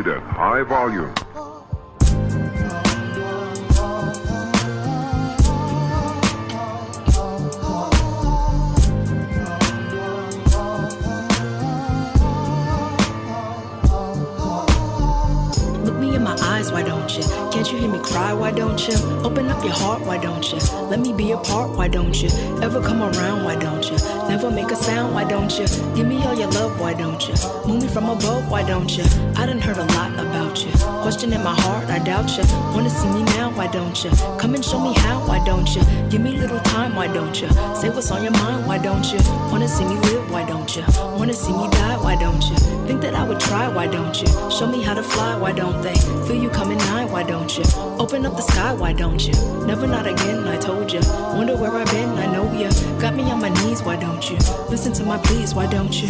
played at high volume. Eyes, why don't you? Can't you hear me cry, why don't you? Open up your heart, why don't you? Let me be a part, why don't you? Ever come around, why don't you? Never make a sound, why don't you? Give me all your love, why don't you? Move me from above, why don't you? I done heard a lot about you. Question in my heart, I doubt you. Wanna see me now, why don't you? Come and show me how, why don't you? Give me a little time, why don't you? Say what's on your mind, why don't you? Wanna see me live, why don't you? Wanna see me die, why don't you? Think that I would try, why don't you? Show me how to fly, why don't they? Feel you coming nigh, why don't you? Open up the sky, why don't you? Never, not again, I told you. Wonder where I've been, I know you. Got me on my knees, why don't you? Listen to my pleas, why don't you?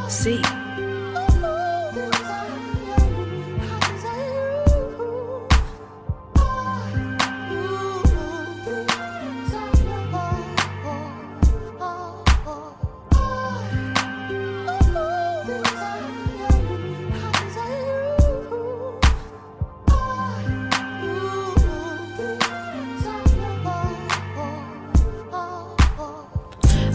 See.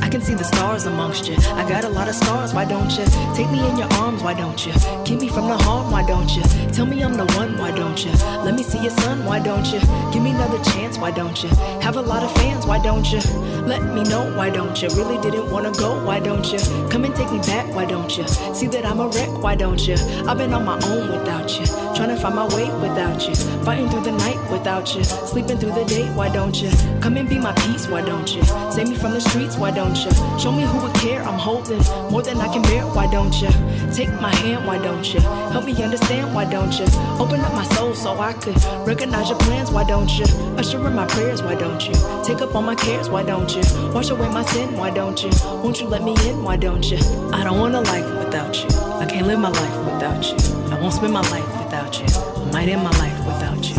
I can see the stars amongst you. I got a lot of scars, why don't you? Take me in your arms, why don't you? Keep me from the harm, why don't you? Tell me I'm the one, why don't you? Let me see your son, why don't you? Give me another chance, why don't you? Have a lot of fans, why don't you? Let me know, why don't you? Really didn't wanna go, why don't you? Come and take me back, why don't you? See that I'm a wreck, why don't you? I've been on my own without you. Trying to find my way without you. Fighting through the night without you. Sleeping through the day, why don't you? Come and be my peace, why don't you? Save me from the streets, why don't you? Show me who would care, I'm holding more than I can bear, why don't you? Take my hand, why don't you? Help me understand, why don't you? Open up my soul so I could recognize your plans, why don't you? Usher in my prayers, why don't you? Take up all my cares, why don't you? Wash away my sin, why don't you? Won't you let me in, why don't you? I don't want a life without you. I can't live my life without you. I won't spend my life without you. I might end my life without you.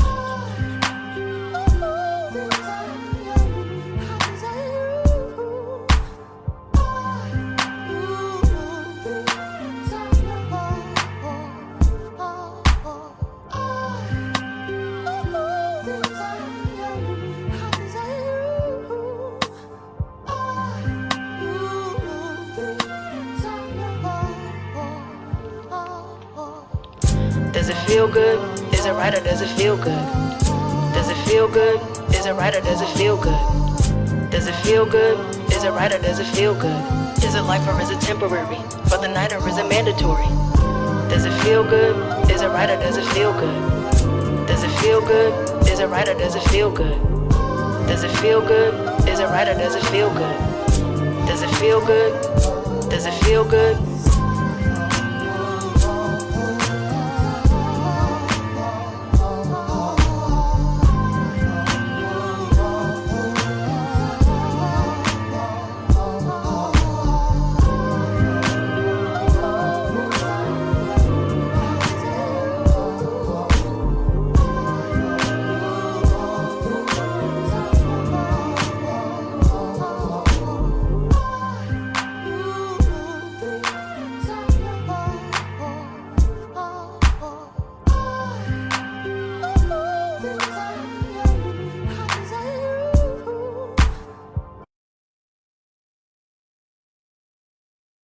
Does it feel good? Is it right or does it feel good? Does it feel good? Is it right or does it feel good? Does it feel good? Is it right or does it feel good? Is it life or is it temporary? For the night or is it mandatory? Does it feel good? Is it right or does it feel good? Does it feel good? Is it right or does it feel good? Does it feel good? Is it right or does it feel good? Does it feel good? Does it feel good?